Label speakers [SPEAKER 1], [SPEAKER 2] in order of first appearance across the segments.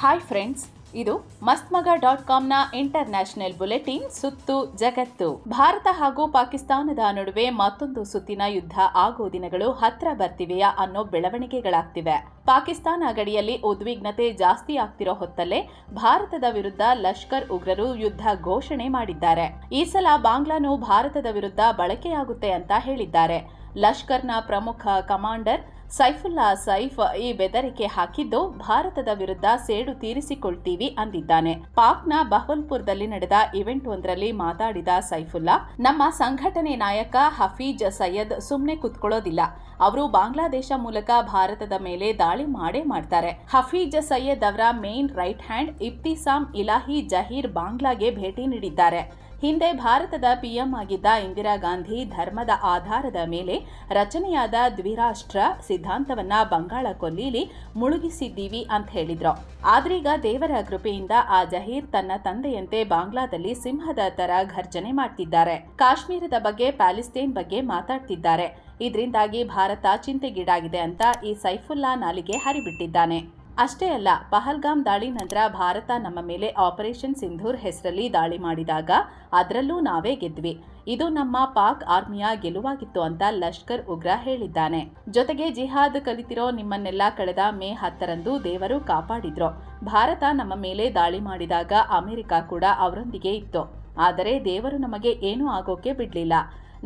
[SPEAKER 1] Hi friends, ಇದು ಮಸ್ತ್ಮಗ.ಕಾಮ್ನ international bulletin ಸುತ್ತು ಜಗತ್ತು. ಭಾರತ ಹಾಗೂ ಪಾಕಿಸ್ತಾನದ ನಡುವೆ ಮತ್ತೊಂದು ಸುತ್ತಿನ ಯುದ್ಧ ಆಗೋ ದಿನಗಳು ಹತ್ರ ಬರ್ತಿವೆಯಾ ಅನ್ನೋ ಬೆಳವಣಿಗೆಗಳಾಗ್ತಿವೆ. ಪಾಕಿಸ್ತಾನ ಗಡಿಯಲ್ಲಿ ಉದ್ವಿಗ್ನತೆ ಜಾಸ್ತಿ ಆಗ್ತಿರೋ ಹೊತ್ತಲ್ಲೇ ಭಾರತದ ವಿರುದ್ಧ ಲಷ್ಕರ್ ಉಗ್ರರು ಯುದ್ಧ ಘೋಷಣೆ ಮಾಡಿದ್ದಾರೆ. ಈ ಸಲ ಬಾಂಗ್ಲಾನು ಭಾರತದ ವಿರುದ್ಧ ಬಳಕೆಯಾಗುತ್ತೆ ಅಂತ ಹೇಳಿದ್ದಾರೆ. ಲಷ್ಕರ್ನ ಪ್ರಮುಖ ಕಮಾಂಡರ್ ಸೈಫುಲ್ಲಾ ಸೈಫ್ ಈ ಬೆದರಿಕೆ ಹಾಕಿದ್ದು ಭಾರತದ ವಿರುದ್ಧ ಸೇಡು ತೀರಿಸಿಕೊಳ್ತೀವಿ ಅಂದಿದ್ದಾನೆ. ಪಾಕ್ನ ಬಹವಲ್ಪುರದಲ್ಲಿ ನಡೆದ ಇವೆಂಟ್ ಒಂದರಲ್ಲಿ ಮಾತಾಡಿದ ಸೈಫುಲ್ಲಾ, ನಮ್ಮ ಸಂಘಟನೆ ನಾಯಕ ಹಫೀಜ್ ಸಯ್ಯದ್ ಸುಮ್ನೆ ಕುತ್ಕೊಳ್ಳೋದಿಲ್ಲ. ಅವರು ಬಾಂಗ್ಲಾದೇಶ ಮೂಲಕ ಭಾರತದ ಮೇಲೆ ದಾಳಿ ಮಾಡೇ ಮಾಡ್ತಾರೆ. ಹಫೀಜ್ ಸಯ್ಯದ್ ಅವರ main right hand Ibtisam Elahi Zaheer ಬಾಂಗ್ಲಾಗೆ ಭೇಟಿ ನೀಡಿದ್ದಾರೆ. ಹಿಂದೆ ಭಾರತದ ಪಿಎಂ ಆಗಿದ್ದ ಇಂದಿರಾ ಗಾಂಧಿ ಧರ್ಮದ ಆಧಾರದ ಮೇಲೆ ರಚನೆಯಾದ ದ್ವಿರಾಷ್ಟ್ರ ಸಿದ್ಧಾಂತವನ್ನ ಬಂಗಾಳ ಕೊಲ್ಲಿಲಿ ಮುಳುಗಿಸಿದ್ದೀವಿ ಅಂತ ಹೇಳಿದ್ರು. ಆದ್ರೀಗ ದೇವರ ಕೃಪೆಯಿಂದ ಆ ಜಹೀರ್ ತನ್ನ ತಂದೆಯಂತೆ ಬಾಂಗ್ಲಾದಲ್ಲಿ ಸಿಂಹದ ತರ ಘರ್ಜನೆ ಮಾಡ್ತಿದ್ದಾರೆ. ಕಾಶ್ಮೀರದ ಬಗ್ಗೆ, ಪ್ಯಾಲೆಸ್ತೇನ್ ಬಗ್ಗೆ ಮಾತಾಡ್ತಿದ್ದಾರೆ. ಇದರಿಂದಾಗಿ ಭಾರತ ಚಿಂತೆಗೀಡಾಗಿದೆ ಅಂತ ಈ ಸೈಫುಲ್ಲಾ ನಾಲಿಗೆ ಹರಿಬಿಟ್ಟಿದ್ದಾನೆ. ಅಷ್ಟೇ ಅಲ್ಲ, ಪಹಲ್ಗಾಮ್ ದಾಳಿ ನಂತರ ಭಾರತ ನಮ್ಮ ಮೇಲೆ ಆಪರೇಷನ್ ಸಿಂಧೂರ್ ಹೆಸರಲ್ಲಿ ದಾಳಿ ಮಾಡಿದಾಗ ಅದರಲ್ಲೂ ನಾವೇ ಗೆದ್ವಿ. ಇದು ನಮ್ಮ ಪಾಕ್ ಆರ್ಮಿಯ ಗೆಲುವಾಗಿತ್ತು ಅಂತ ಲಷ್ಕರ್ ಉಗ್ರ ಹೇಳಿದ್ದಾನೆ. ಜೊತೆಗೆ ಜಿಹಾದ್ ಕಲಿತಿರೋ ನಿಮ್ಮನ್ನೆಲ್ಲ ಕಳೆದ ಮೇ 10ರಂದು ದೇವರು ಕಾಪಾಡಿದ್ರು. ಭಾರತ ನಮ್ಮ ಮೇಲೆ ದಾಳಿ ಮಾಡಿದಾಗ ಅಮೆರಿಕ ಕೂಡ ಅವರೊಂದಿಗೆ ಇತ್ತು. ಆದರೆ ದೇವರು ನಮಗೆ ಏನೂ ಆಗೋಕೆ ಬಿಡ್ಲಿಲ್ಲ.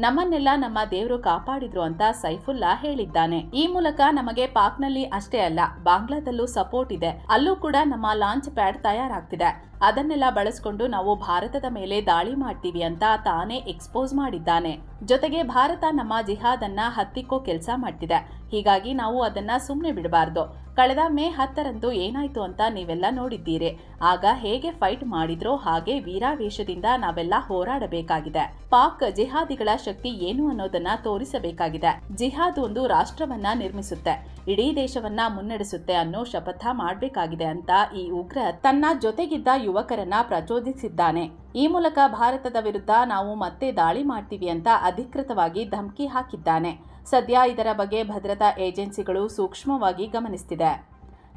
[SPEAKER 1] ನಮ್ಮನ್ನೆಲ್ಲ ನಮ್ಮ ದೇವರು ಕಾಪಾಡಿದ್ರು ಅಂತ ಸೈಫುಲ್ಲಾ ಹೇಳಿದ್ದಾನೆ. ಈ ಮೂಲಕ ನಮಗೆ ಪಾಕ್ನಲ್ಲಿ ಅಷ್ಟೇ ಅಲ್ಲ, ಬಾಂಗ್ಲಾದಲ್ಲೂ ಸಪೋರ್ಟ್ ಇದೆ. ಅಲ್ಲೂ ಕೂಡ ನಮ್ಮ ಲಾಂಚ್ ಪ್ಯಾಡ್ ತಯಾರಾಗ್ತಿದೆ. ಅದನ್ನೆಲ್ಲ ಬಳಸಿಕೊಂಡು ನಾವು ಭಾರತದ ಮೇಲೆ ದಾಳಿ ಮಾಡ್ತೀವಿ ಅಂತ ತಾನೇ ಎಕ್ಸ್ಪೋಸ್ ಮಾಡಿದ್ದಾನೆ. ಜೊತೆಗೆ ಭಾರತ ನಮ್ಮ ಜಿಹಾದ್ ಅನ್ನ ಹತ್ತಿಕ್ಕೋ ಕೆಲಸ ಮಾಡ್ತಿದೆ. ಹೀಗಾಗಿ ನಾವು ಅದನ್ನ ಸುಮ್ಮನೆ ಬಿಡಬಾರ್ದು. ಕಳೆದ ಮೇ 10ರಂದು ಏನಾಯ್ತು ಅಂತ ನೀವೆಲ್ಲ ನೋಡಿದ್ದೀರಿ. ಆಗ ಹೇಗೆ ಫೈಟ್ ಮಾಡಿದ್ರೋ ಹಾಗೆ ವೀರಾವೇಶದಿಂದ ನಾವೆಲ್ಲ ಹೋರಾಡಬೇಕಾಗಿದೆ. ಪಾಕ್ ಜಿಹಾದಿಗಳ ಶಕ್ತಿ ಏನು ಅನ್ನೋದನ್ನ ತೋರಿಸಬೇಕಾಗಿದೆ. ಜಿಹಾದ್ ಒಂದು ರಾಷ್ಟ್ರವನ್ನ ನಿರ್ಮಿಸುತ್ತೆ, ಇಡೀ ದೇಶವನ್ನ ಮುನ್ನಡೆಸುತ್ತೆ ಅನ್ನೋ ಶಪಥ ಮಾಡಬೇಕಾಗಿದೆ ಅಂತ ಈ ಉಗ್ರ ತನ್ನ ಜೊತೆಗಿದ್ದ ಯುವಕರನ್ನ ಪ್ರಚೋದಿಸಿದ್ದಾನೆ. ಈ ಮೂಲಕ ಭಾರತದ ವಿರುದ್ಧ ನಾವು ಮತ್ತೆ ದಾಳಿ ಮಾಡ್ತೀವಿ ಅಂತ ಅಧಿಕೃತವಾಗಿ ಧಮಕಿ ಹಾಕಿದ್ದಾನೆ. ಸದ್ಯ ಇದರ ಬಗ್ಗೆ ಭದ್ರತಾ ಏಜೆನ್ಸಿಗಳು ಸೂಕ್ಷ್ಮವಾಗಿ ಗಮನಿಸುತ್ತಿದೆ.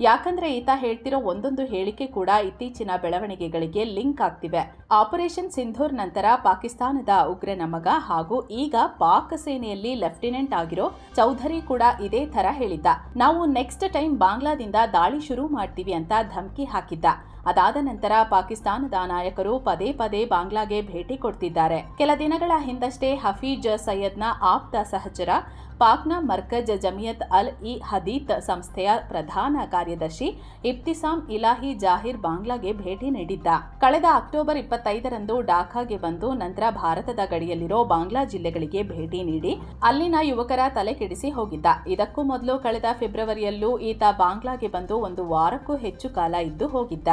[SPEAKER 1] ಯಾಕಂದ್ರೆ ಈತ ಹೇಳ್ತಿರೋ ಒಂದೊಂದು ಹೇಳಿಕೆ ಕೂಡ ಇತ್ತೀಚಿನ ಬೆಳವಣಿಗೆಗಳಿಗೆ ಲಿಂಕ್ ಆಗ್ತಿವೆ. ಆಪರೇಷನ್ ಸಿಂಧೂರ್ ನಂತರ ಪಾಕಿಸ್ತಾನದ ಉಗ್ರನ ಮಗ ಹಾಗೂ ಈಗ ಪಾಕ್ ಸೇನೆಯಲ್ಲಿ ಲೆಫ್ಟಿನೆಂಟ್ ಆಗಿರೋ ಚೌಧರಿ ಕೂಡ ಇದೇ ತರ ಹೇಳಿದ್ದ. ನಾವು ನೆಕ್ಸ್ಟ್ ಟೈಮ್ ಬಾಂಗ್ಲಾದಿಂದ ದಾಳಿ ಶುರು ಮಾಡ್ತೀವಿ ಅಂತ ಧಮಕಿ ಹಾಕಿದ್ದ. ಅದಾದ ನಂತರ ಪಾಕಿಸ್ತಾನದ ನಾಯಕರು ಪದೇ ಪದೇ ಬಾಂಗ್ಲಾಗೆ ಭೇಟಿ ಕೊಡ್ತಿದ್ದಾರೆ. ಕೆಲ ದಿನಗಳ ಹಿಂದಷ್ಟೇ ಹಫೀಜ್ ಸಯ್ಯದ್ನ ಆಪ್ತ ಸಹಚರ, ಪಾಕ್ನ ಮರ್ಕಜ್ ಜಮಿಯತ್ ಅಲ್ ಇ ಹದೀತ್ ಸಂಸ್ಥೆಯ ಪ್ರಧಾನ ಕಾರ್ಯದರ್ಶಿ ಇಬ್ತಿಸಾಮ್ ಇಲಾಹಿ ಜಾಹಿರ್ ಬಾಂಗ್ಲಾಗೆ ಭೇಟಿ ನೀಡಿದ್ದ. ಕಳೆದ ಅಕ್ಟೋಬರ್ 25ರಂದು ಢಾಕಾಗೆ ಬಂದು ನಂತರ ಭಾರತದ ಗಡಿಯಲ್ಲಿರೋ ಬಾಂಗ್ಲಾ ಜಿಲ್ಲೆಗಳಿಗೆ ಭೇಟಿ ನೀಡಿ ಅಲ್ಲಿನ ಯುವಕರ ತಲೆ ಕೆಡಿಸಿ ಹೋಗಿದ್ದ. ಇದಕ್ಕೂ ಮೊದಲು ಕಳೆದ ಫೆಬ್ರವರಿಯಲ್ಲೂ ಈತ ಬಾಂಗ್ಲಾಗೆ ಬಂದು 1 ವಾರಕ್ಕೂ ಹೆಚ್ಚು ಕಾಲ ಇದ್ದು ಹೋಗಿದ್ದ.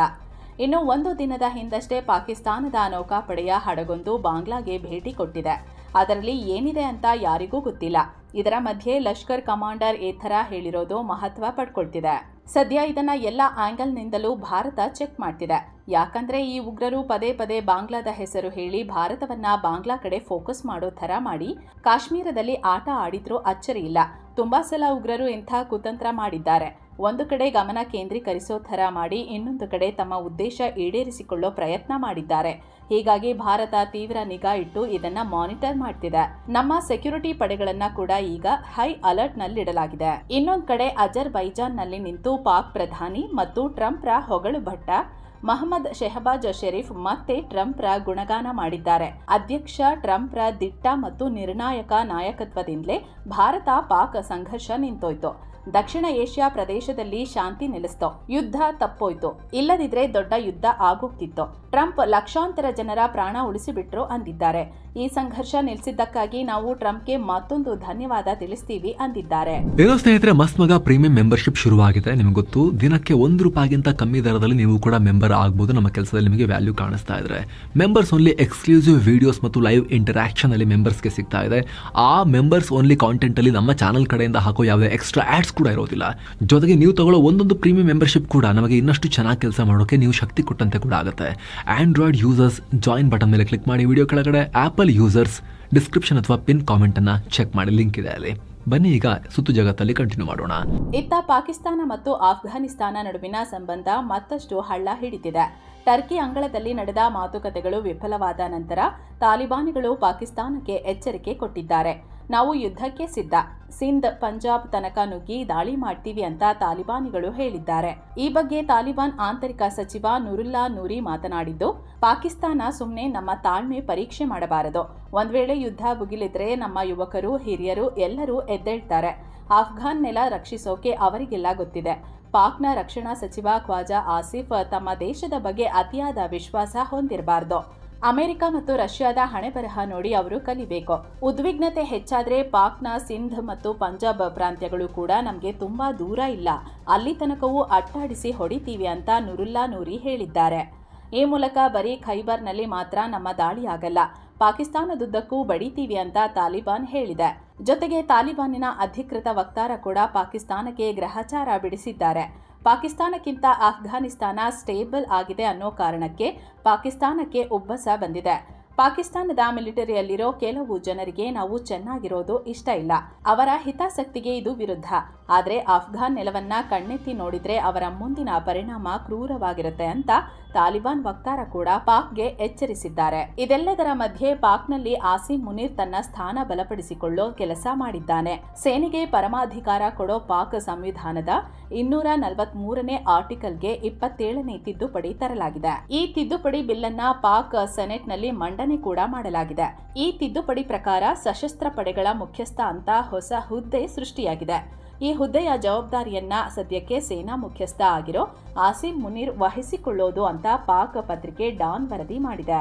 [SPEAKER 1] ಇನ್ನು 1 ದಿನದ ಹಿಂದಷ್ಟೇ ಪಾಕಿಸ್ತಾನದ ನೌಕಾಪಡೆಯ ಹಡಗೊಂದು ಬಾಂಗ್ಲಾಗೆ ಭೇಟಿ ಕೊಟ್ಟಿದೆ. ಅದರಲ್ಲಿ ಏನಿದೆ ಅಂತ ಯಾರಿಗೂ ಗೊತ್ತಿಲ್ಲ. ಇದರ ಮಧ್ಯೆ ಲಷ್ಕರ್ ಕಮಾಂಡರ್ ಈ ಥರ ಹೇಳಿರೋದು ಮಹತ್ವ ಪಡ್ಕೊಳ್ತಿದೆ. ಸದ್ಯ ಇದನ್ನ ಎಲ್ಲ ಆಂಗಲ್ನಿಂದಲೂ ಭಾರತ ಚೆಕ್ ಮಾಡ್ತಿದೆ. ಯಾಕಂದ್ರೆ ಈ ಉಗ್ರರು ಪದೇ ಪದೇ ಬಾಂಗ್ಲಾದ ಹೆಸರು ಹೇಳಿ ಭಾರತವನ್ನ ಬಾಂಗ್ಲಾ ಕಡೆ ಫೋಕಸ್ ಮಾಡೋ ಥರ ಮಾಡಿ ಕಾಶ್ಮೀರದಲ್ಲಿ ಆಟ ಆಡಿದ್ರೂ ಅಚ್ಚರಿ ಇಲ್ಲ. ತುಂಬಾ ಸಲ ಉಗ್ರರು ಇಂಥ ಕುತಂತ್ರ ಮಾಡಿದ್ದಾರೆ. ಒಂದು ಕಡೆ ಗಮನ ಕೇಂದ್ರೀಕರಿಸೋ ಥರ ಮಾಡಿ ಇನ್ನೊಂದು ಕಡೆ ತಮ್ಮ ಉದ್ದೇಶ ಈಡೇರಿಸಿಕೊಳ್ಳೋ ಪ್ರಯತ್ನ ಮಾಡಿದ್ದಾರೆ. ಹೀಗಾಗಿ ಭಾರತ ತೀವ್ರ ನಿಗಾ ಇಟ್ಟು ಇದನ್ನ ಮಾನಿಟರ್ ಮಾಡ್ತಿದೆ. ನಮ್ಮ ಸೆಕ್ಯೂರಿಟಿ ಪಡೆಗಳನ್ನ ಕೂಡ ಈಗ ಹೈ ಅಲರ್ಟ್ ನಲ್ಲಿಡಲಾಗಿದೆ. ಇನ್ನೊಂದು ಕಡೆ ಅಜರ್ಬೈಜಾನ್ ನಲ್ಲಿ ನಿಂತು ಪಾಕ್ ಪ್ರಧಾನಿ ಮತ್ತು ಟ್ರಂಪ್ರ ಹೊಗಳು ಭಟ್ಟ ಮಹಮ್ಮದ್ ಶೆಹಬಾಜ್ ಶರೀಫ್ ಮತ್ತೆ ಟ್ರಂಪ್ರ ಗುಣಗಾನ ಮಾಡಿದ್ದಾರೆ. ಅಧ್ಯಕ್ಷ ಟ್ರಂಪ್ರ ದಿಟ್ಟ ಮತ್ತು ನಿರ್ಣಾಯಕ ನಾಯಕತ್ವದಿಂದಲೇ ಭಾರತ ಪಾಕ್ ಸಂಘರ್ಷ ನಿಂತೋಯ್ತು. ದಕ್ಷಿಣ ಏಷ್ಯಾ ಪ್ರದೇಶದಲ್ಲಿ ಶಾಂತಿ ನೆಲೆಸ್ತು, ಯುದ್ಧ ತಪ್ಪೋಯ್ತು. ಇಲ್ಲದಿದ್ರೆ ದೊಡ್ಡ ಯುದ್ಧ ಆಗೋಗ್ತಿತ್ತು. ಟ್ರಂಪ್ ಲಕ್ಷಾಂತರ ಜನರ ಪ್ರಾಣ ಉಳಿಸಿಬಿಟ್ರು ಅಂದಿದ್ದಾರೆ. ಈ ಸಂಘರ್ಷ ನಿಲ್ಲಿಸಿದ್ದಕ್ಕಾಗಿ ನಾವು ಟ್ರಂಪ್ಗೆ ಮತ್ತೊಂದು ಧನ್ಯವಾದ ತಿಳಿಸ್ತೀವಿ ಅಂದಿದ್ದಾರೆ.
[SPEAKER 2] ಏನೋ ಸ್ನೇಹಿತರೆ, ಮಸ್ತ್ ಮಗ ಪ್ರೀಮಿಯಂ ಮೆಂಬರ್ಶಿಪ್ ಶುರುವಾಗಿದೆ. ನಿಮಗೆ ಗೊತ್ತು, ದಿನಕ್ಕೆ ₹1ಗಿಂತ ಕಮ್ಮಿ ದರದಲ್ಲಿ ನೀವು ಕೂಡ ಮೆಂಬರ್ ಆಗಬಹುದು. ನಮ್ಮ ಕೆಲಸದಲ್ಲಿ ನಿಮಗೆ ವ್ಯಾಲ್ಯೂ ಕಾಣಿಸ್ತಾ ಇದ್ರೆ ಮೆಂಬರ್ಸ್ ಓನ್ಲಿ ಎಕ್ಸ್ಕ್ಲೂಸಿವ್ ವಿಡಿಯೋಸ್ ಮತ್ತು ಲೈವ್ ಇಂಟರಾಕ್ಷನ್ ಅಲ್ಲಿ ಮೆಂಬರ್ಸ್ಗೆ ಸಿಗ್ತಾ ಇದೆ. ಆ ಮೆಂಬರ್ಸ್ ಓನ್ಲಿ ಕಾಂಟೆಂಟ್ ಅಲ್ಲಿ ನಮ್ಮ ಚಾನಲ್ ಕಡೆಯಿಂದ ಹಾಕೋ ಯಾವುದೇ ಎಕ್ಸ್ಟ್ರಾ ಆಡ್ಸ್ ಕೂಡ ಇರೋದಿಲ್ಲ. ಜೊತೆಗೆ ನೀವು ತಗೊಳ್ಳೋ ಒಂದೊಂದು ಪ್ರೀಮಿಯಂ ಮೆಂಬರ್ಶಿಪ್ ಕೂಡ ನಮಗೆ ಇನ್ನಷ್ಟು ಚೆನ್ನಾಗಿ ಕೆಲಸ ಮಾಡೋಕೆ ನೀವು ಶಕ್ತಿ ಕೊಟ್ಟಂತೆ ಕೂಡ ಆಗುತ್ತೆ. ಆಂಡ್ರಾಯ್ಡ್ ಯೂಸರ್ಸ್ ಜಾಯಿನ್ ಬಟನ್ ಮೇಲೆ ಕ್ಲಿಕ್ ಮಾಡಿ. ವಿಡಿಯೋ ಕೆಳಗಡೆ ಆಪಲ್ ಯೂಸರ್ಸ್ ಡಿಸ್ಕ್ರಿಪ್ಷನ್ ಅಥವಾ ಪಿನ್ ಕಾಮೆಂಟ್ ಅನ್ನ ಚೆಕ್ ಮಾಡಿ, ಲಿಂಕ್ ಇದೆ ಅಲ್ಲಿ. ಬನ್ನಿ ಈಗ ಸುತ್ತು ಜಗತ್ತಲ್ಲಿ ಕಂಟಿನ್ಯೂ ಮಾಡೋಣ.
[SPEAKER 1] ಇತ್ತ ಪಾಕಿಸ್ತಾನ ಮತ್ತು ಆಫ್ಘಾನಿಸ್ತಾನ ನಡುವಿನ ಸಂಬಂಧ ಮತ್ತಷ್ಟು ಹಳ್ಳ ಹಿಡಿತಿದೆ. ಟರ್ಕಿ ಅಂಗಳದಲ್ಲಿ ನಡೆದ ಮಾತುಕತೆಗಳು ವಿಫಲವಾದ ನಂತರ ತಾಲಿಬಾನಿಗಳು ಪಾಕಿಸ್ತಾನಕ್ಕೆ ಎಚ್ಚರಿಕೆ ಕೊಟ್ಟಿದ್ದಾರೆ. ನಾವು ಯುದ್ಧಕ್ಕೆ ಸಿದ್ಧ, ಸಿಂಧ್ ಪಂಜಾಬ್ ತನಕ ನುಗ್ಗಿ ದಾಳಿ ಮಾಡ್ತೀವಿ ಅಂತ ತಾಲಿಬಾನಿಗಳು ಹೇಳಿದ್ದಾರೆ. ಈ ಬಗ್ಗೆ ತಾಲಿಬಾನ್ ಆಂತರಿಕ ಸಚಿವ ನೂರುಲ್ಲಾ ನೂರಿ ಮಾತನಾಡಿದ್ದು, ಪಾಕಿಸ್ತಾನ ಸುಮ್ಮನೆ ನಮ್ಮ ತಾಳ್ಮೆ ಪರೀಕ್ಷೆ ಮಾಡಬಾರದು. ಒಂದ್ ವೇಳೆ ಯುದ್ಧ ಭುಗಿಲಿದ್ರೆ ನಮ್ಮ ಯುವಕರು ಹಿರಿಯರು ಎಲ್ಲರೂ ಎದ್ದೇಳ್ತಾರೆ. ಆಫ್ಘಾನ್ ನೆಲ ರಕ್ಷಿಸೋಕೆ ಅವರಿಗೆಲ್ಲ ಗೊತ್ತಿದೆ. ಪಾಕ್ನ ರಕ್ಷಣಾ ಸಚಿವ ಖ್ವಾಜಾ ಆಸಿಫ್ ತಮ್ಮ ದೇಶದ ಬಗ್ಗೆ ಅತಿಯಾದ ವಿಶ್ವಾಸ ಹೊಂದಿರಬಾರದು. ಅಮೆರಿಕ ಮತ್ತು ರಷ್ಯಾದ ಹಣೆಬರಹ ನೋಡಿ ಅವರು ಕಲಿಬೇಕು. ಉದ್ವಿಗ್ನತೆ ಹೆಚ್ಚಾದ್ರೆ ಪಾಕ್ನ ಸಿಂಧ್ ಮತ್ತು ಪಂಜಾಬ್ ಪ್ರಾಂತ್ಯಗಳು ಕೂಡ ನಮಗೆ ತುಂಬಾ ದೂರ ಇಲ್ಲ, ಅಲ್ಲಿ ತನಕವೂ ಅಟ್ಟಾಡಿಸಿ ಹೊಡಿತೀವಿ ಅಂತ ನೂರುಲ್ಲಾ ನೂರಿ ಹೇಳಿದ್ದಾರೆ. ಈ ಮೂಲಕ ಬರೀ ಖೈಬರ್ನಲ್ಲಿ ಮಾತ್ರ ನಮ್ಮ ದಾಳಿ ಆಗಲ್ಲ, ಪಾಕಿಸ್ತಾನದುದ್ದಕ್ಕೂ ಬಡಿತೀವಿ ಅಂತ ತಾಲಿಬಾನ್ ಹೇಳಿದೆ. ಜೊತೆಗೆ ತಾಲಿಬಾನಿನ ಅಧಿಕೃತ ವಕ್ತಾರ ಕೂಡ ಪಾಕಿಸ್ತಾನಕ್ಕೆ ಗ್ರಹಚಾರ ಬಿಡಿಸಿದ್ದಾರೆ. ಪಾಕಿಸ್ತಾನಕ್ಕಿಂತ ಆಫ್ಘಾನಿಸ್ತಾನ ಸ್ಟೇಬಲ್ ಆಗಿದೆ ಅನ್ನೋ ಕಾರಣಕ್ಕೆ ಪಾಕಿಸ್ತಾನಕ್ಕೆ ಉಬ್ಬಸ ಬಂದಿದೆ. ಪಾಕಿಸ್ತಾನದ ಮಿಲಿಟರಿಯಲ್ಲಿರೋ ಕೆಲವು ಜನರಿಗೆ ನಾವು ಚೆನ್ನಾಗಿರೋದು ಇಷ್ಟ ಇಲ್ಲ, ಅವರ ಹಿತಾಸಕ್ತಿಗೆ ಇದು ವಿರುದ್ಧ. ಆದರೆ ಆಫ್ಘಾನ್ ನೆಲವನ್ನ ಕಣ್ಣೆತ್ತಿ ನೋಡಿದ್ರೆ ಅವರ ಮುಂದಿನ ಪರಿಣಾಮ ಕ್ರೂರವಾಗಿರುತ್ತೆ ಅಂತ ತಾಲಿಬಾನ್ ವಕ್ತಾರ ಕೂಡ ಪಾಕ್ಗೆ ಎಚ್ಚರಿಸಿದ್ದಾರೆ. ಇದೆಲ್ಲದರ ಮಧ್ಯೆ ಪಾಕ್ನಲ್ಲಿ ಆಸಿಂ ಮುನೀರ್ ತನ್ನ ಸ್ಥಾನ ಬಲಪಡಿಸಿಕೊಳ್ಳೋ ಕೆಲಸ ಮಾಡಿದ್ದಾನೆ. ಸೇನೆಗೆ ಪರಮಾಧಿಕಾರ ಕೊಡೋ ಪಾಕ್ ಸಂವಿಧಾನದ 243ನೇ ಆರ್ಟಿಕಲ್ಗೆ 27ನೇ ತಿದ್ದುಪಡಿ ತರಲಾಗಿದೆ. ಈ ತಿದ್ದುಪಡಿ ಬಿಲ್ಲನ್ನ ಪಾಕ್ ಸೆನೆಟ್ನಲ್ಲಿ ಮಂಡನೆ ಕೂಡ ಮಾಡಲಾಗಿದೆ. ಈ ತಿದ್ದುಪಡಿ ಪ್ರಕಾರ ಸಶಸ್ತ್ರ ಪಡೆಗಳ ಮುಖ್ಯಸ್ಥ ಅಂತ ಹೊಸ ಹುದ್ದೆ ಸೃಷ್ಟಿಯಾಗಿದೆ. ಈ ಹುದ್ದೆಯ ಜವಾಬ್ದಾರಿಯನ್ನ ಸದ್ಯಕ್ಕೆ ಸೇನಾ ಮುಖ್ಯಸ್ಥ ಆಗಿರೋ ಆಸಿಂ ಮುನೀರ್ ವಹಿಸಿಕೊಳ್ಳೋದು ಅಂತ ಪಾಕ್ ಪತ್ರಿಕೆ ಡಾನ್ ವರದಿ ಮಾಡಿದೆ.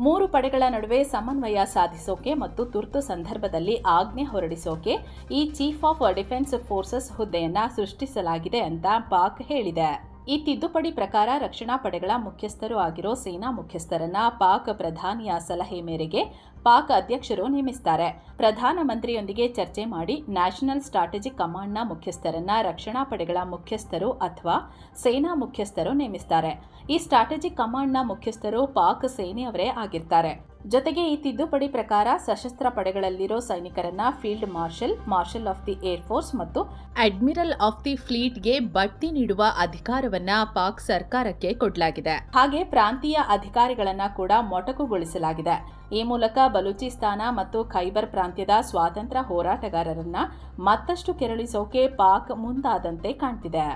[SPEAKER 1] 3 ಪಡೆಗಳ ನಡುವೆ ಸಮನ್ವಯ ಸಾಧಿಸೋಕೆ ಮತ್ತು ತುರ್ತು ಸಂದರ್ಭದಲ್ಲಿ ಆಜ್ಞೆ ಹೊರಡಿಸೋಕೆ ಈ ಚೀಫ್ ಆಫ್ ಡಿಫೆನ್ಸ್ ಫೋರ್ಸಸ್ ಹುದ್ದೆಯನ್ನ ಸೃಷ್ಟಿಸಲಾಗಿದೆ ಅಂತ ಪಾಕ್ ಹೇಳಿದೆ. ಈ ತಿದ್ದುಪಡಿ ಪ್ರಕಾರ ರಕ್ಷಣಾ ಪಡೆಗಳ ಮುಖ್ಯಸ್ಥರು ಆಗಿರೋ ಸೇನಾ ಮುಖ್ಯಸ್ಥರನ್ನ ಪಾಕ್ ಪ್ರಧಾನಿಯ ಸಲಹೆ ಮೇರೆಗೆ ಪಾಕ್ ಅಧ್ಯಕ್ಷರು ನೇಮಿಸುತ್ತಾರೆ. ಪ್ರಧಾನಮಂತ್ರಿಯೊಂದಿಗೆ ಚರ್ಚೆ ಮಾಡಿ ನ್ಯಾಷನಲ್ ಸ್ಟ್ರಾಟಜಿಕ್ ಕಮಾಂಡ್ನ ಮುಖ್ಯಸ್ಥರನ್ನ ರಕ್ಷಣಾ ಪಡೆಗಳ ಮುಖ್ಯಸ್ಥರು ಅಥವಾ ಸೇನಾ ಮುಖ್ಯಸ್ಥರು ನೇಮಿಸುತ್ತಾರೆ. ಈ ಸ್ಟ್ರಾಟಜಿಕ್ ಕಮಾಂಡ್ನ ಮುಖ್ಯಸ್ಥರು ಪಾಕ್ ಸೇನೆಯವರೇ ಆಗಿರ್ತಾರೆ. ಜೊತೆಗೆ ಈ ತಿದ್ದುಪಡಿ ಪ್ರಕಾರ ಸಶಸ್ತ್ರ ಪಡೆಗಳಲ್ಲಿರೋ ಸೈನಿಕರನ್ನ field marshal, marshal of the air force ಮತ್ತು ಅಡ್ಮಿರಲ್ ಆಫ್ ದಿ ಫ್ಲೀಟ್ಗೆ ಬಡ್ತಿ ನೀಡುವ ಅಧಿಕಾರವನ್ನ ಪಾಕ್ ಸರ್ಕಾರಕ್ಕೆ ಕೊಡಲಾಗಿದೆ. ಹಾಗೆ ಪ್ರಾಂತೀಯ ಅಧಿಕಾರಿಗಳನ್ನ ಕೂಡ ಮೊಟಕುಗೊಳಿಸಲಾಗಿದೆ. ಈ ಮೂಲಕ ಬಲೂಚಿಸ್ತಾನ ಮತ್ತು ಖೈಬರ್ ಪ್ರಾಂತ್ಯದ ಸ್ವಾತಂತ್ರ್ಯ ಹೋರಾಟಗಾರರನ್ನ ಮತ್ತಷ್ಟು ಕೆರಳಿಸೋಕೆ ಪಾಕ್ ಮುಂದಾದಂತೆ ಕಾಣ್ತಿದೆ.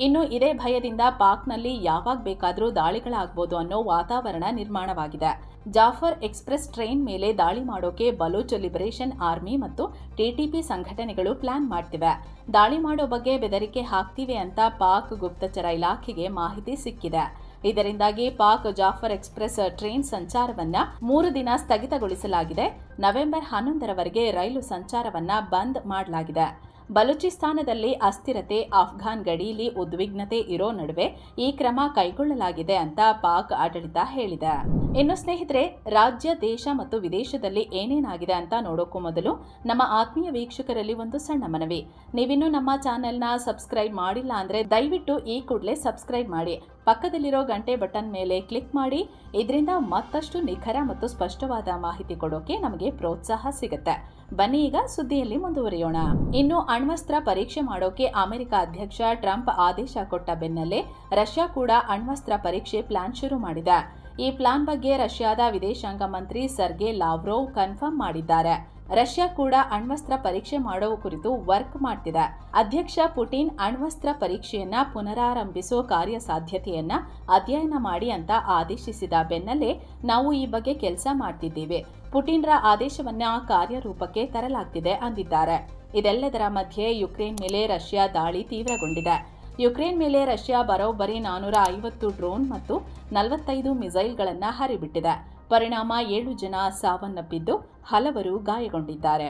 [SPEAKER 1] ಇನ್ನು ಇದೇ ಭಯದಿಂದ ಪಾಕ್ನಲ್ಲಿ ಯಾವಾಗ ಬೇಕಾದರೂ ದಾಳಿಗಳಾಗಬಹುದು ಅನ್ನೋ ವಾತಾವರಣ ನಿರ್ಮಾಣವಾಗಿದೆ. ಜಾಫರ್ ಎಕ್ಸ್ಪ್ರೆಸ್ ಟ್ರೈನ್ ಮೇಲೆ ದಾಳಿ ಮಾಡೋಕೆ ಬಲೂಚ್ ಲಿಬರೇಷನ್ ಆರ್ಮಿ ಮತ್ತು ಟಿಟಿಪಿ ಸಂಘಟನೆಗಳು ಪ್ಲಾನ್ ಮಾಡ್ತಿವೆ. ದಾಳಿ ಮಾಡೋ ಬಗ್ಗೆ ಬೆದರಿಕೆ ಹಾಕ್ತಿವೆ ಅಂತ ಪಾಕ್ ಗುಪ್ತಚರ ಇಲಾಖೆಗೆ ಮಾಹಿತಿ ಸಿಕ್ಕಿದೆ. ಇದರಿಂದಾಗಿ ಪಾಕ್ ಜಾಫರ್ ಎಕ್ಸ್ಪ್ರೆಸ್ ಟ್ರೈನ್ ಸಂಚಾರವನ್ನ 3 ದಿನ ಸ್ಥಗಿತಗೊಳಿಸಲಾಗಿದೆ. ನವೆಂಬರ್ 11ರವರೆಗೆ ರೈಲು ಸಂಚಾರವನ್ನ ಬಂದ್ ಮಾಡಲಾಗಿದೆ. ಬಲೂಚಿಸ್ತಾನದಲ್ಲಿ ಅಸ್ಥಿರತೆ, ಆಫ್ಘಾನ್ ಗಡಿಯಲ್ಲಿ ಉದ್ವಿಗ್ನತೆ ಇರೋ ನಡುವೆ ಈ ಕ್ರಮ ಕೈಗೊಳ್ಳಲಾಗಿದೆ ಅಂತ ಪಾಕ್ ಆಡಳಿತ ಹೇಳಿದೆ. ಇನ್ನು ಸ್ನೇಹಿತರೆ, ರಾಜ್ಯ, ದೇಶ ಮತ್ತು ವಿದೇಶದಲ್ಲಿ ಏನೇನಾಗಿದೆ ಅಂತ ನೋಡೋಕ್ಕೂ ಮೊದಲು ನಮ್ಮ ಆತ್ಮೀಯ ವೀಕ್ಷಕರಲ್ಲಿ ಒಂದು ಸಣ್ಣ ಮನವಿ. ನೀವಿನ್ನೂ ನಮ್ಮ ಚಾನೆಲ್ನ ಸಬ್ಸ್ಕ್ರೈಬ್ ಮಾಡಿಲ್ಲ ಅಂದ್ರೆ ದಯವಿಟ್ಟು ಈ ಕೂಡಲೇ ಸಬ್ಸ್ಕ್ರೈಬ್ ಮಾಡಿ. ಪಕ್ಕದಲ್ಲಿರೋ ಗಂಟೆ ಬಟನ್ ಮೇಲೆ ಕ್ಲಿಕ್ ಮಾಡಿ. ಇದರಿಂದ ಮತ್ತಷ್ಟು ನಿಖರ ಮತ್ತು ಸ್ಪಷ್ಟವಾದ ಮಾಹಿತಿ ಕೊಡೋಕೆ ನಮಗೆ ಪ್ರೋತ್ಸಾಹ ಸಿಗುತ್ತೆ. ಬನ್ನಿ ಈಗ ಸುದ್ದಿಯಲ್ಲಿ ಮುಂದುವರಿಯೋಣ. ಇನ್ನು ಅಣ್ವಸ್ತ್ರ ಪರೀಕ್ಷೆ ಮಾಡೋಕೆ ಅಮೆರಿಕ ಅಧ್ಯಕ್ಷ ಟ್ರಂಪ್ ಆದೇಶ ಕೊಟ್ಟ ಬೆನ್ನಲ್ಲೇ ರಷ್ಯಾ ಕೂಡ ಅಣ್ವಸ್ತ್ರ ಪರೀಕ್ಷೆ ಪ್ಲಾನ್ ಶುರು ಮಾಡಿದೆ. ಈ ಪ್ಲಾನ್ ಬಗ್ಗೆ ರಷ್ಯಾದ ವಿದೇಶಾಂಗ ಮಂತ್ರಿ ಸರ್ಗೆ ಲಾವ್ರೋವ್ ಕನ್ಫರ್ಮ್ ಮಾಡಿದ್ದಾರೆ. ರಷ್ಯಾ ಕೂಡ ಅಣ್ವಸ್ತ್ರ ಪರೀಕ್ಷೆ ಮಾಡೋ ಕುರಿತು ವರ್ಕ್ ಮಾಡ್ತಿದೆ. ಅಧ್ಯಕ್ಷ ಪುಟಿನ್ ಅಣ್ವಸ್ತ್ರ ಪರೀಕ್ಷೆಯನ್ನ ಪುನರಾರಂಭಿಸೋ ಕಾರ್ಯಸಾಧ್ಯತೆಯನ್ನ ಅಧ್ಯಯನ ಮಾಡಿ ಅಂತ ಆದೇಶಿಸಿದ ಬೆನ್ನಲ್ಲೇ ನಾವು ಈ ಬಗ್ಗೆ ಕೆಲಸ ಮಾಡ್ತಿದ್ದೇವೆ. ಪುಟಿನ್ರ ಆದೇಶವನ್ನ ಕಾರ್ಯರೂಪಕ್ಕೆ ತರಲಾಗ್ತಿದೆ ಅಂದಿದ್ದಾರೆ. ಇದೆಲ್ಲದರ ಮಧ್ಯೆ ಯುಕ್ರೇನ್ ಮೇಲೆ ರಷ್ಯಾ ದಾಳಿ ತೀವ್ರಗೊಂಡಿದೆ. ಯುಕ್ರೇನ್ ಮೇಲೆ ರಷ್ಯಾ ಬರೋಬ್ಬರಿ 450 ಡ್ರೋನ್ ಮತ್ತು 45 ಮಿಸೈಲ್ಗಳನ್ನು ಹರಿಬಿಟ್ಟಿದೆ. ಪರಿಣಾಮ 7 ಜನ ಸಾವನ್ನಪ್ಪಿದ್ದು ಹಲವರು ಗಾಯಗೊಂಡಿದ್ದಾರೆ.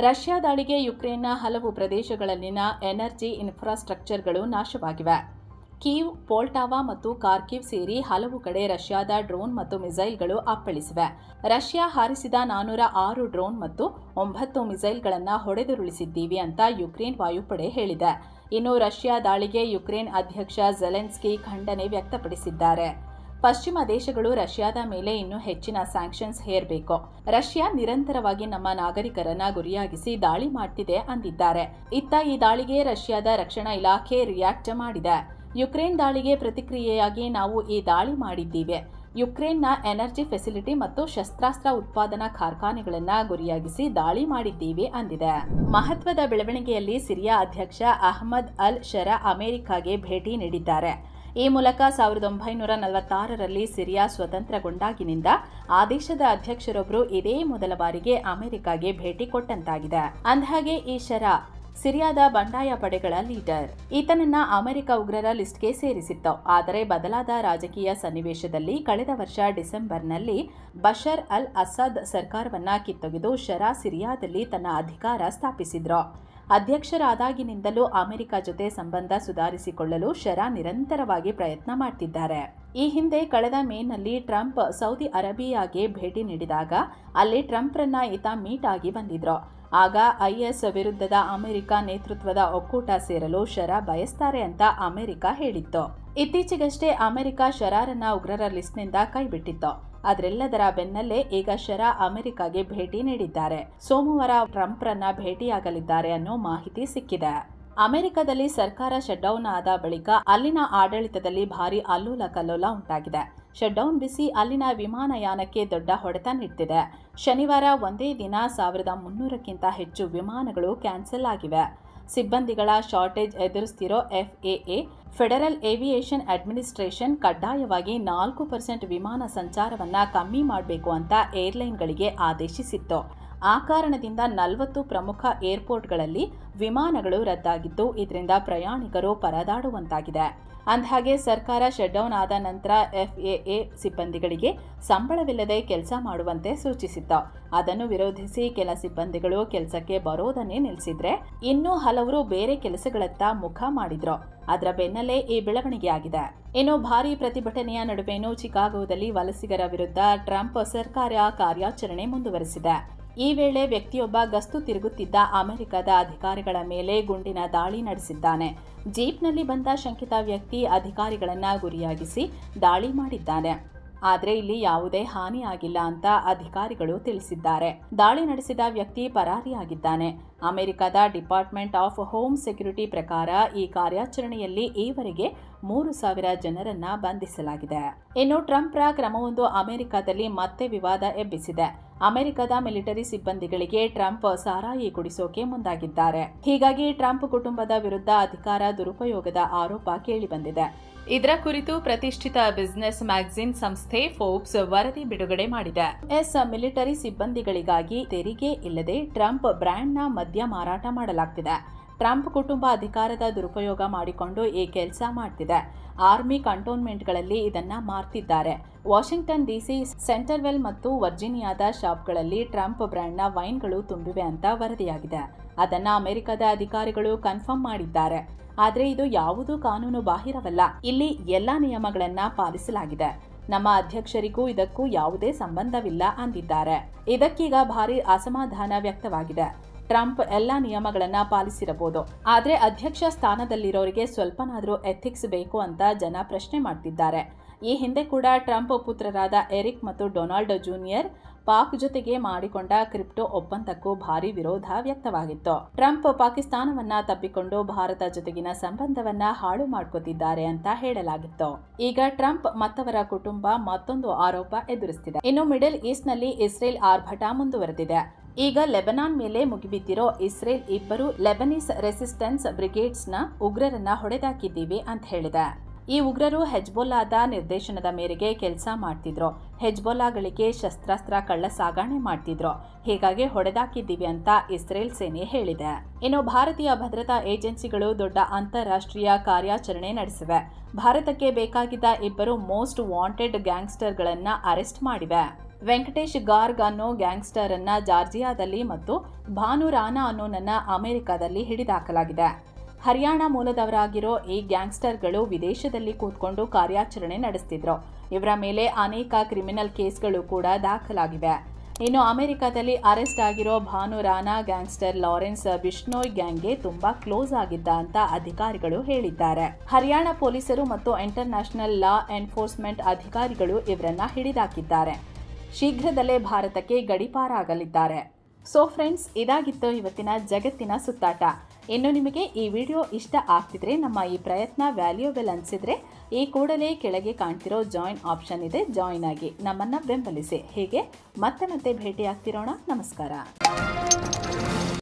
[SPEAKER 1] ರಷ್ಯಾ ದಾಳಿಗೆ ಯುಕ್ರೇನ್ನ ಹಲವು ಪ್ರದೇಶಗಳಲ್ಲಿನ ಎನರ್ಜಿ ಇನ್ಫ್ರಾಸ್ಟ್ರಕ್ಚರ್ಗಳು ನಾಶವಾಗಿವೆ. ಕೀವ್, ಪೋಲ್ಟಾವಾ ಮತ್ತು ಕಾರ್ಕಿವ್ ಸೇರಿ ಹಲವು ಕಡೆ ರಷ್ಯಾದ ಡ್ರೋನ್ ಮತ್ತು ಮಿಸೈಲ್ಗಳು ಅಪ್ಪಳಿಸಿವೆ. ರಷ್ಯಾ ಹಾರಿಸಿದ 406 ಡ್ರೋನ್ ಮತ್ತು 9 ಮಿಸೈಲ್ಗಳನ್ನು ಹೊಡೆದುರುಳಿಸಿದ್ದೀವಿ ಅಂತ ಯುಕ್ರೇನ್ ವಾಯುಪಡೆ ಹೇಳಿದೆ. ಇನ್ನು ರಷ್ಯಾ ದಾಳಿಗೆ ಯುಕ್ರೇನ್ ಅಧ್ಯಕ್ಷ ಝೆಲೆನ್ಸ್ಕಿ ಖಂಡನೆ ವ್ಯಕ್ತಪಡಿಸಿದ್ದಾರೆ. ಪಶ್ಚಿಮ ದೇಶಗಳು ರಷ್ಯಾದ ಮೇಲೆ ಇನ್ನೂ ಹೆಚ್ಚಿನ ಸ್ಯಾಂಕ್ಷನ್ಸ್ ಹೇರಬೇಕು. ರಷ್ಯಾ ನಿರಂತರವಾಗಿ ನಮ್ಮ ನಾಗರಿಕರನ್ನ ಗುರಿಯಾಗಿಸಿ ದಾಳಿ ಮಾಡ್ತಿದೆ ಅಂದಿದ್ದಾರೆ. ಇತ್ತ ಈ ದಾಳಿಗೆ ರಷ್ಯಾದ ರಕ್ಷಣಾ ಇಲಾಖೆ ರಿಯಾಕ್ಟ್ ಮಾಡಿದೆ. ಯುಕ್ರೇನ್ ದಾಳಿಗೆ ಪ್ರತಿಕ್ರಿಯೆಯಾಗಿ ನಾವು ಈ ದಾಳಿ ಮಾಡಿದ್ದೀವಿ. ಯುಕ್ರೇನ್ನ ಎನರ್ಜಿ ಫೆಸಿಲಿಟಿ ಮತ್ತು ಶಸ್ತ್ರಾಸ್ತ್ರ ಉತ್ಪಾದನಾ ಕಾರ್ಖಾನೆಗಳನ್ನ ಗುರಿಯಾಗಿಸಿ ದಾಳಿ ಮಾಡಿದ್ದೀವಿ ಅಂದಿದೆ. ಮಹತ್ವದ ಬೆಳವಣಿಗೆಯಲ್ಲಿ ಸಿರಿಯಾ ಅಧ್ಯಕ್ಷ ಅಹ್ಮದ್ ಅಲ್ ಶರಾ ಅಮೆರಿಕಾಗೆ ಭೇಟಿ ನೀಡಿದ್ದಾರೆ. ಈ ಮೂಲಕ 1946ರಲ್ಲಿ ಸಿರಿಯಾ ಸ್ವತಂತ್ರಗೊಂಡಾಗಿನಿಂದ ಆ ದೇಶದ ಅಧ್ಯಕ್ಷರೊಬ್ಬರು ಇದೇ ಮೊದಲ ಬಾರಿಗೆ ಅಮೆರಿಕಾಗೆ ಭೇಟಿ ಕೊಟ್ಟಂತಾಗಿದೆ. ಅಂದಹಾಗೆ ಈ ಶರಾ ಸಿರಿಯಾದ ಬಂಡಾಯ ಪಡೆಗಳ ಲೀಡರ್. ಈತನನ್ನ ಅಮೆರಿಕ ಉಗ್ರರ ಲಿಸ್ಟ್ಗೆ ಸೇರಿಸಿತ್ತು. ಆದರೆ ಬದಲಾದ ರಾಜಕೀಯ ಸನ್ನಿವೇಶದಲ್ಲಿ ಕಳೆದ ವರ್ಷ ಡಿಸೆಂಬರ್ನಲ್ಲಿ ಬಶರ್ ಅಲ್ ಅಸದ್ ಸರ್ಕಾರವನ್ನ ಕಿತ್ತೊಗೆದು ಶರಾ ಸಿರಿಯಾದಲ್ಲಿ ತನ್ನ ಅಧಿಕಾರ ಸ್ಥಾಪಿಸಿದ್ರು. ಅಧ್ಯಕ್ಷರಾದಾಗಿನಿಂದಲೂ ಅಮೆರಿಕ ಜೊತೆ ಸಂಬಂಧ ಸುಧಾರಿಸಿಕೊಳ್ಳಲು ಶರಾ ನಿರಂತರವಾಗಿ ಪ್ರಯತ್ನ ಮಾಡ್ತಿದ್ದಾರೆ. ಈ ಹಿಂದೆ ಕಳೆದ ಮೇನಲ್ಲಿ ಟ್ರಂಪ್ ಸೌದಿ ಅರೇಬಿಯಾಗೆ ಭೇಟಿ ನೀಡಿದಾಗ ಅಲ್ಲಿ ಟ್ರಂಪ್ರನ್ನ ಈತ ಮೀಟ್ ಆಗಿ ಬಂದಿದ್ರು. ಆಗ ಐಎಸ್ ವಿರುದ್ಧದ ಅಮೆರಿಕ ನೇತೃತ್ವದ ಒಕ್ಕೂಟ ಸೇರಲು ಶರಾ ಬಯಸ್ತಾರೆ ಅಂತ ಅಮೆರಿಕ ಹೇಳಿತ್ತು. ಇತ್ತೀಚೆಗಷ್ಟೇ ಅಮೆರಿಕ ಶರಾರನ್ನ ಉಗ್ರರ ಲಿಸ್ಟ್ನಿಂದ ಕೈಬಿಟ್ಟಿತ್ತು. ಅದರೆಲ್ಲದರ ಬೆನ್ನಲ್ಲೇ ಈಗ ಶರಾ ಅಮೆರಿಕಾಗೆ ಭೇಟಿ ನೀಡಿದ್ದಾರೆ. ಸೋಮವಾರ ಟ್ರಂಪ್ರನ್ನ ಭೇಟಿಯಾಗಲಿದ್ದಾರೆ ಅನ್ನೋ ಮಾಹಿತಿ ಸಿಕ್ಕಿದೆ. ಅಮೆರಿಕದಲ್ಲಿ ಸರ್ಕಾರ ಶಟ್ಡೌನ್ ಆದ ಬಳಿಕ ಅಲ್ಲಿನ ಆಡಳಿತದಲ್ಲಿ ಭಾರಿ ಅಲ್ಲೋಲ ಕಲ್ಲೋಲ ಉಂಟಾಗಿದೆ. ಶಟ್ಡೌನ್ ಬಿಸಿ ಅಲ್ಲಿನ ವಿಮಾನಯಾನಕ್ಕೆ ದೊಡ್ಡ ಹೊಡೆತ ನೀಡ್ತಿದೆ. ಶನಿವಾರ ಒಂದೇ ದಿನ 1300ಕ್ಕಿಂತ ಹೆಚ್ಚು ವಿಮಾನಗಳು ಕ್ಯಾನ್ಸಲ್ ಆಗಿವೆ. ಸಿಬ್ಬಂದಿಗಳ ಶಾರ್ಟೇಜ್ ಎದುರಿಸ್ತಿರೋ FAA ಫೆಡರಲ್ ಏವಿಯೇಷನ್ ಅಡ್ಮಿನಿಸ್ಟ್ರೇಷನ್ ಕಡ್ಡಾಯವಾಗಿ 4% ವಿಮಾನ ಸಂಚಾರವನ್ನ ಕಮ್ಮಿ ಮಾಡಬೇಕು ಅಂತ ಏರ್ಲೈನ್ಗಳಿಗೆ ಆದೇಶಿಸಿತ್ತು. ಆ ಕಾರಣದಿಂದ 40 ಪ್ರಮುಖ ಏರ್ಪೋರ್ಟ್ಗಳಲ್ಲಿ ವಿಮಾನಗಳು ರದ್ದಾಗಿದ್ದು ಇದರಿಂದ ಪ್ರಯಾಣಿಕರು ಪರದಾಡುವಂತಾಗಿದೆ. ಅಂದಹಾಗೆ ಸರ್ಕಾರ ಶಟ್ಡೌನ್ ಆದ ನಂತರ FAA ಸಿಬ್ಬಂದಿಗಳಿಗೆ ಸಂಬಳವಿಲ್ಲದೆ ಕೆಲಸ ಮಾಡುವಂತೆ ಸೂಚಿಸಿತ್ತು. ಅದನ್ನು ವಿರೋಧಿಸಿ ಕೆಲ ಸಿಬ್ಬಂದಿಗಳು ಕೆಲಸಕ್ಕೆ ಬರೋದನ್ನೇ ನಿಲ್ಲಿಸಿದ್ರೆ ಇನ್ನೂ ಹಲವರು ಬೇರೆ ಕೆಲಸಗಳತ್ತ ಮುಖ ಮಾಡಿದ್ರು. ಅದರ ಬೆನ್ನಲ್ಲೇ ಈ ಬೆಳವಣಿಗೆ ಆಗಿದೆ. ಇನ್ನು ಭಾರೀ ಪ್ರತಿಭಟನೆಯ ನಡುವೆನೂ ಚಿಕಾಗೋದಲ್ಲಿ ವಲಸಿಗರ ವಿರುದ್ಧ ಟ್ರಂಪ್ ಸರ್ಕಾರ ಕಾರ್ಯಾಚರಣೆ ಮುಂದುವರೆಸಿದೆ. ಈ ವೇಳೆ ವ್ಯಕ್ತಿಯೊಬ್ಬ ಗಸ್ತು ತಿರುಗುತ್ತಿದ್ದ ಅಮೆರಿಕದ ಅಧಿಕಾರಿಗಳ ಮೇಲೆ ಗುಂಡಿನ ದಾಳಿ ನಡೆಸಿದ್ದಾನೆ. ಜೀಪ್ನಲ್ಲಿ ಬಂದ ಶಂಕಿತ ವ್ಯಕ್ತಿ ಅಧಿಕಾರಿಗಳನ್ನ ಗುರಿಯಾಗಿಸಿ ದಾಳಿ ಮಾಡಿದ್ದಾನೆ. ಆದರೆ ಇಲ್ಲಿ ಯಾವುದೇ ಹಾನಿಯಾಗಿಲ್ಲ ಅಂತ ಅಧಿಕಾರಿಗಳು ತಿಳಿಸಿದ್ದಾರೆ. ದಾಳಿ ನಡೆಸಿದ ವ್ಯಕ್ತಿ ಪರಾರಿಯಾಗಿದ್ದಾನೆ. ಅಮೆರಿಕದ ಡಿಪಾರ್ಟ್ಮೆಂಟ್ ಆಫ್ ಹೋಮ್ ಸೆಕ್ಯೂರಿಟಿ ಪ್ರಕಾರ ಈ ಕಾರ್ಯಾಚರಣೆಯಲ್ಲಿ ಈವರೆಗೆ 3000 ಜನರನ್ನ ಬಂಧಿಸಲಾಗಿದೆ. ಇನ್ನು ಟ್ರಂಪ್ರ ಕ್ರಮವೊಂದು ಅಮೆರಿಕದಲ್ಲಿ ಮತ್ತೆ ವಿವಾದ ಎಬ್ಬಿಸಿದೆ. ಅಮೆರಿಕದ ಮಿಲಿಟರಿ ಸಿಬ್ಬಂದಿಗಳಿಗೆ ಟ್ರಂಪ್ ಸಾರಾಯಿ ಕುಡಿಸೋಕೆ ಮುಂದಾಗಿದ್ದಾರೆ. ಹೀಗಾಗಿ ಟ್ರಂಪ್ ಕುಟುಂಬದ ವಿರುದ್ಧ ಅಧಿಕಾರ ದುರುಪಯೋಗದ ಆರೋಪ ಕೇಳಿಬಂದಿದೆ. ಇದರ ಕುರಿತು ಪ್ರತಿಷ್ಠಿತ ಬಿಸಿನೆಸ್ ಮ್ಯಾಗಜಿನ್ ಸಂಸ್ಥೆ ಫೋರ್ಬ್ಸ್ ವರದಿ ಬಿಡುಗಡೆ ಮಾಡಿದೆ. ಮಿಲಿಟರಿ ಸಿಬ್ಬಂದಿಗಳಿಗಾಗಿ ತೆರಿಗೆ ಇಲ್ಲದೆ ಟ್ರಂಪ್ ಬ್ರ್ಯಾಂಡ್ನ ಮದ್ಯ ಮಾರಾಟ ಮಾಡಲಾಗ್ತಿದೆ. ಟ್ರಂಪ್ ಕುಟುಂಬ ಅಧಿಕಾರದ ದುರುಪಯೋಗ ಮಾಡಿಕೊಂಡು ಈ ಕೆಲಸ ಮಾಡ್ತಿದೆ. ಆರ್ಮಿ ಕಂಟೋನ್ಮೆಂಟ್ಗಳಲ್ಲಿ ಇದನ್ನ ಮಾರ್ತಿದ್ದಾರೆ. ವಾಷಿಂಗ್ಟನ್ DC, ಸೆಂಟರ್ವೆಲ್ ಮತ್ತು ವರ್ಜಿನಿಯಾದ ಶಾಪ್ಗಳಲ್ಲಿ ಟ್ರಂಪ್ ಬ್ರ್ಯಾಂಡ್ನ ವೈನ್ಗಳು ತುಂಬಿವೆ ಅಂತ ವರದಿಯಾಗಿದೆ. ಅದನ್ನ ಅಮೆರಿಕದ ಅಧಿಕಾರಿಗಳು ಕನ್ಫರ್ಮ್ ಮಾಡಿದ್ದಾರೆ. ಆದರೆ ಇದು ಯಾವುದೂ ಕಾನೂನು ಬಾಹಿರವಲ್ಲ. ಇಲ್ಲಿ ಎಲ್ಲಾ ನಿಯಮಗಳನ್ನ ಪಾಲಿಸಲಾಗಿದೆ. ನಮ್ಮ ಅಧ್ಯಕ್ಷರಿಗೂ ಇದಕ್ಕೂ ಯಾವುದೇ ಸಂಬಂಧವಿಲ್ಲ ಅಂದಿದ್ದಾರೆ. ಇದಕ್ಕೀಗ ಭಾರಿ ಅಸಮಾಧಾನ ವ್ಯಕ್ತವಾಗಿದೆ. ಟ್ರಂಪ್ ಎಲ್ಲಾ ನಿಯಮಗಳನ್ನ ಪಾಲಿಸಿರಬಹುದು, ಆದ್ರೆ ಅಧ್ಯಕ್ಷ ಸ್ಥಾನದಲ್ಲಿರೋರಿಗೆ ಸ್ವಲ್ಪನಾದ್ರೂ ಎಥಿಕ್ಸ್ ಬೇಕು ಅಂತ ಜನ ಪ್ರಶ್ನೆ ಮಾಡ್ತಿದ್ದಾರೆ. ಈ ಹಿಂದೆ ಕೂಡ ಟ್ರಂಪ್ ಪುತ್ರರಾದ ಎರಿಕ್ ಮತ್ತು ಡೊನಾಲ್ಡ್ ಜೂನಿಯರ್ ಪಾಕ್ ಜೊತೆಗೆ ಮಾಡಿಕೊಂಡ ಕ್ರಿಪ್ಟೋ ಒಪ್ಪಂದಕ್ಕೂ ಭಾರಿ ವಿರೋಧ ವ್ಯಕ್ತವಾಗಿತ್ತು. ಟ್ರಂಪ್ ಪಾಕಿಸ್ತಾನವನ್ನ ತಬ್ಬಿಕೊಂಡು ಭಾರತ ಜೊತೆಗಿನ ಸಂಬಂಧವನ್ನ ಹಾಳು ಮಾಡ್ಕೋತಿದ್ದಾರೆ ಅಂತ ಹೇಳಲಾಗಿತ್ತು. ಈಗ ಟ್ರಂಪ್ ಮತ್ತವರ ಕುಟುಂಬ ಮತ್ತೊಂದು ಆರೋಪ ಎದುರಿಸುತ್ತಿದೆ. ಇನ್ನು ಮಿಡಲ್ ಈಸ್ಟ್ ನಲ್ಲಿ ಇಸ್ರೇಲ್ ಆರ್ಭಟ ಮುಂದುವರೆದಿದೆ. ಈಗ ಲೆಬನಾನ್ ಮೇಲೆ ಮುಗಿಬಿದ್ದಿರೋ ಇಸ್ರೇಲ್ 2 ಲೆಬನೀಸ್ ರೆಸಿಸ್ಟೆನ್ಸ್ ಬ್ರಿಗೇಡ್ಸ್ನ ಉಗ್ರರನ್ನ ಹೊಡೆದಾಕಿದ್ದೀವಿ ಅಂತ ಹೇಳಿದೆ. ಈ ಉಗ್ರರು ಹೆಜ್ಬೊಲ್ಲಾದ ನಿರ್ದೇಶನದ ಮೇರೆಗೆ ಕೆಲಸ ಮಾಡ್ತಿದ್ರು. ಹೆಜ್ಬೊಲ್ಲಾಗಳಿಗೆ ಶಸ್ತ್ರಾಸ್ತ್ರ ಕಳ್ಳ ಸಾಗಣೆ ಮಾಡ್ತಿದ್ರು. ಹೀಗಾಗಿ ಹೊಡೆದಾಕಿದ್ದೀವಿ ಅಂತ ಇಸ್ರೇಲ್ ಸೇನೆ ಹೇಳಿದೆ. ಇನ್ನು ಭಾರತೀಯ ಭದ್ರತಾ ಏಜೆನ್ಸಿಗಳು ದೊಡ್ಡ ಅಂತಾರಾಷ್ಟ್ರೀಯ ಕಾರ್ಯಾಚರಣೆ ನಡೆಸಿವೆ. ಭಾರತಕ್ಕೆ ಬೇಕಾಗಿದ್ದ 2 ಮೋಸ್ಟ್ ವಾಂಟೆಡ್ ಗ್ಯಾಂಗ್ಸ್ಟರ್ಗಳನ್ನ ಅರೆಸ್ಟ್ ಮಾಡಿವೆ. ವೆಂಕಟೇಶ್ ಗಾರ್ಗ್ ಅನ್ನೋ ಗ್ಯಾಂಗ್ಸ್ಟರ್ ಅನ್ನ ಜಾರ್ಜಿಯಾದಲ್ಲಿ ಮತ್ತು ಭಾನು ರಾಣಾ ಅನ್ನೋನನ್ನ ಅಮೆರಿಕದಲ್ಲಿ ಹಿಡಿದಾಕಲಾಗಿದೆ. ಹರಿಯಾಣ ಮೂಲದವರಾಗಿರೋ ಈ ಗ್ಯಾಂಗ್ಸ್ಟರ್ಗಳು ವಿದೇಶದಲ್ಲಿ ಕೂತ್ಕೊಂಡು ಕಾರ್ಯಾಚರಣೆ ನಡೆಸ್ತಿದ್ರು. ಇವರ ಮೇಲೆ ಅನೇಕ ಕ್ರಿಮಿನಲ್ ಕೇಸ್ಗಳು ಕೂಡ ದಾಖಲಾಗಿವೆ. ಇನ್ನು ಅಮೆರಿಕದಲ್ಲಿ ಅರೆಸ್ಟ್ ಆಗಿರೋ ಭಾನು ರಾಣಾ ಗ್ಯಾಂಗ್ಸ್ಟರ್ ಲಾರೆನ್ಸ್ ಬಿಷ್ಣೋಯ್ ಗ್ಯಾಂಗ್ಗೆ ತುಂಬಾ ಕ್ಲೋಸ್ ಆಗಿದ್ದ ಅಂತ ಅಧಿಕಾರಿಗಳು ಹೇಳಿದ್ದಾರೆ. ಹರಿಯಾಣ ಪೊಲೀಸರು ಮತ್ತು ಇಂಟರ್ ನ್ಯಾಷನಲ್ ಲಾ ಎನ್ಫೋರ್ಸ್ಮೆಂಟ್ ಅಧಿಕಾರಿಗಳು ಇವರನ್ನ ಹಿಡಿದಾಕಿದ್ದಾರೆ. ಶೀಘ್ರದಲ್ಲೇ ಭಾರತಕ್ಕೆ ಗಡೀಪಾರಾಗಲಿದ್ದಾರೆ. ಸೊ ಫ್ರೆಂಡ್ಸ್, ಇದಾಗಿತ್ತು ಇವತ್ತಿನ ಜಗತ್ತಿನ ಸುತ್ತಾಟ. ಇನ್ನು ನಿಮಗೆ ಈ ವಿಡಿಯೋ ಇಷ್ಟ ಆಗ್ತಿದ್ರೆ, ನಮ್ಮ ಈ ಪ್ರಯತ್ನ ವ್ಯಾಲ್ಯೂಬಲ್ ಅನಿಸಿದ್ರೆ ಈ ಕೂಡಲೇ ಕೆಳಗೆ ಕಾಣ್ತಿರೋ ಜಾಯಿನ್ ಆಪ್ಷನ್ ಇದೆ, ಜಾಯಿನ್ ಆಗಿ ನಮ್ಮನ್ನ ಬೆಂಬಲಿಸಿ. ಹೀಗೆ ಮತ್ತೆ ಭೇಟಿ ಆಗ್ತಿರೋಣ. ನಮಸ್ಕಾರ.